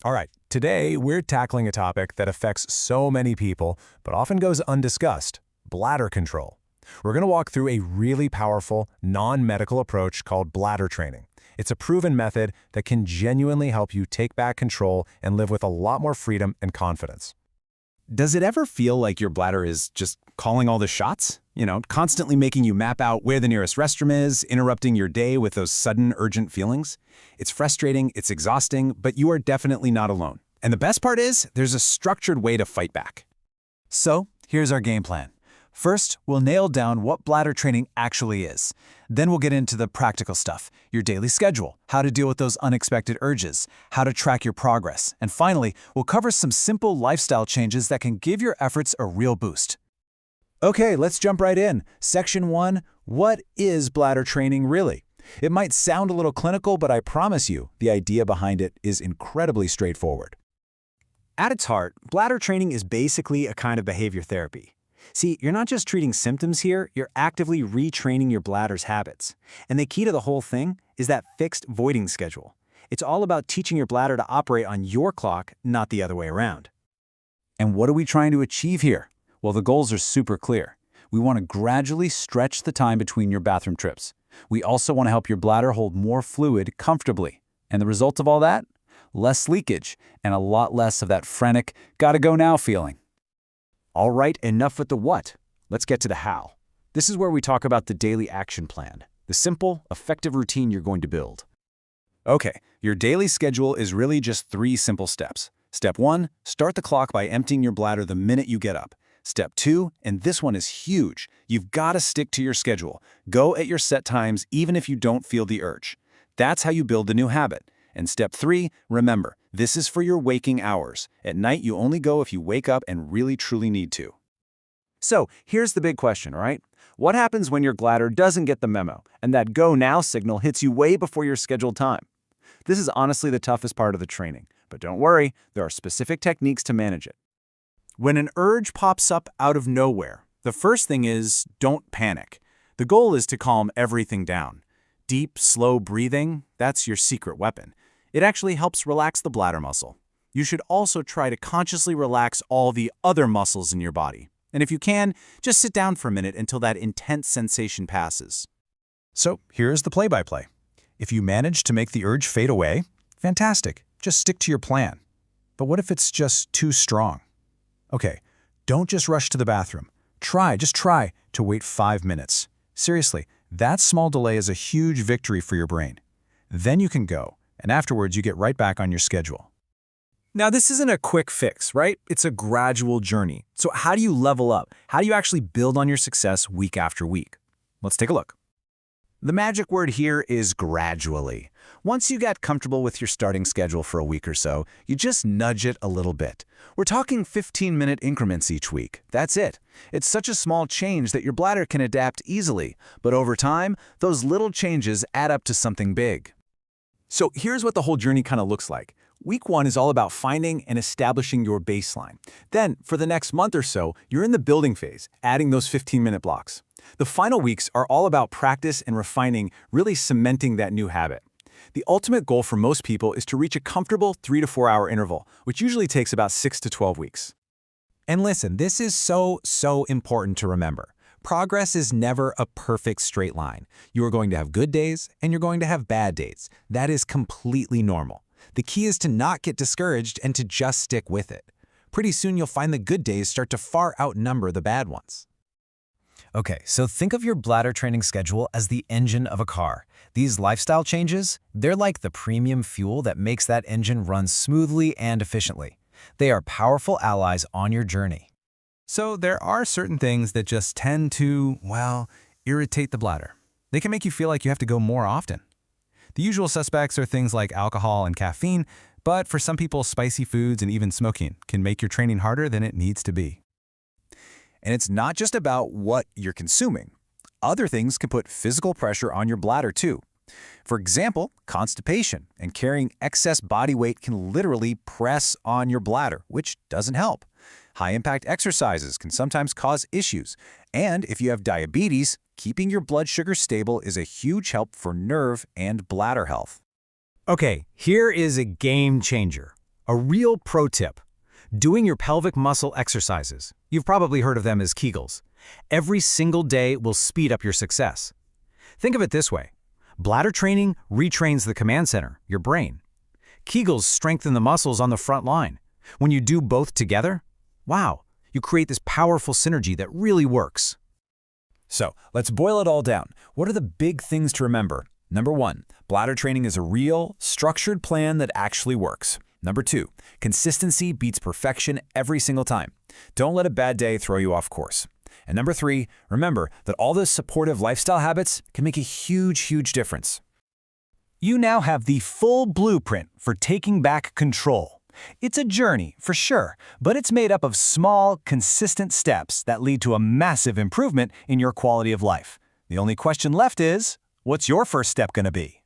All right, today we're tackling a topic that affects so many people, but often goes undiscussed: bladder control. We're going to walk through a really powerful, non-medical approach called bladder training. It's a proven method that can genuinely help you take back control and live with a lot more freedom and confidence. Does it ever feel like your bladder is just calling all the shots? Constantly making you map out where the nearest restroom is, interrupting your day with those sudden urgent feelings? It's frustrating, it's exhausting, but you are definitely not alone. And the best part is, there's a structured way to fight back. So, here's our game plan. First, we'll nail down what bladder training actually is. Then we'll get into the practical stuff, your daily schedule, how to deal with those unexpected urges, how to track your progress, and finally, we'll cover some simple lifestyle changes that can give your efforts a real boost. Okay, let's jump right in. Section 1, what is bladder training really? It might sound a little clinical, but I promise you, the idea behind it is incredibly straightforward. At its heart, bladder training is basically a kind of behavior therapy. See, you're not just treating symptoms here, you're actively retraining your bladder's habits. And the key to the whole thing is that fixed voiding schedule. It's all about teaching your bladder to operate on your clock, not the other way around. And what are we trying to achieve here? Well, the goals are super clear. We want to gradually stretch the time between your bathroom trips. We also want to help your bladder hold more fluid comfortably. And the result of all that? Less leakage and a lot less of that frantic, gotta go now feeling. All right, enough with the what. Let's get to the how. This is where we talk about the daily action plan, the simple, effective routine you're going to build. Okay, your daily schedule is really just 3 simple steps. Step 1, start the clock by emptying your bladder the minute you get up. Step 2, and this one is huge, you've got to stick to your schedule. Go at your set times even if you don't feel the urge. That's how you build the new habit. And step 3, remember, this is for your waking hours. At night, you only go if you wake up and really truly need to. So here's the big question, all right? What happens when your bladder doesn't get the memo and that go now signal hits you way before your scheduled time? This is honestly the toughest part of the training, but don't worry, there are specific techniques to manage it. When an urge pops up out of nowhere, the first thing is don't panic. The goal is to calm everything down. Deep, slow breathing, that's your secret weapon. It actually helps relax the bladder muscle. You should also try to consciously relax all the other muscles in your body. And if you can, just sit down for a minute until that intense sensation passes. So here's the play-by-play. If you manage to make the urge fade away, fantastic, just stick to your plan. But what if it's just too strong? Okay, don't just rush to the bathroom. Just try to wait 5 minutes. Seriously, that small delay is a huge victory for your brain. Then you can go, and afterwards you get right back on your schedule. Now, this isn't a quick fix, right? It's a gradual journey. So how do you level up? How do you actually build on your success week after week? Let's take a look. The magic word here is gradually. Once you get comfortable with your starting schedule for a week or so, you just nudge it a little bit. We're talking 15-minute increments each week. That's it. It's such a small change that your bladder can adapt easily, but over time, those little changes add up to something big. So here's what the whole journey kind of looks like. Week 1 is all about finding and establishing your baseline. Then, for the next month or so, you're in the building phase, adding those 15-minute blocks. The final weeks are all about practice and refining, really cementing that new habit. The ultimate goal for most people is to reach a comfortable 3 to 4 hour interval, which usually takes about 6 to 12 weeks. And listen, this is so important to remember. Progress is never a perfect straight line. You are going to have good days and you're going to have bad days. That is completely normal. The key is to not get discouraged and to just stick with it. Pretty soon you'll find the good days start to far outnumber the bad ones. Okay, so think of your bladder training schedule as the engine of a car. These lifestyle changes, they're like the premium fuel that makes that engine run smoothly and efficiently. They are powerful allies on your journey. So there are certain things that just tend to, well, irritate the bladder. They can make you feel like you have to go more often. The usual suspects are things like alcohol and caffeine, but for some people, spicy foods and even smoking can make your training harder than it needs to be. And it's not just about what you're consuming. Other things can put physical pressure on your bladder too. For example, constipation and carrying excess body weight can literally press on your bladder, which doesn't help. High-impact exercises can sometimes cause issues. And if you have diabetes, keeping your blood sugar stable is a huge help for nerve and bladder health. Okay, here is a game changer. A real pro tip. Doing your pelvic muscle exercises. You've probably heard of them as Kegels. Every single day will speed up your success. Think of it this way. Bladder training retrains the command center, your brain. Kegels strengthen the muscles on the front line. When you do both together, wow, you create this powerful synergy that really works. So, let's boil it all down. What are the big things to remember? Number 1, bladder training is a real, structured plan that actually works. Number 2, consistency beats perfection every single time. Don't let a bad day throw you off course. And number 3, remember that all those supportive lifestyle habits can make a huge difference. You now have the full blueprint for taking back control. It's a journey, for sure, but it's made up of small, consistent steps that lead to a massive improvement in your quality of life. The only question left is, what's your first step going to be?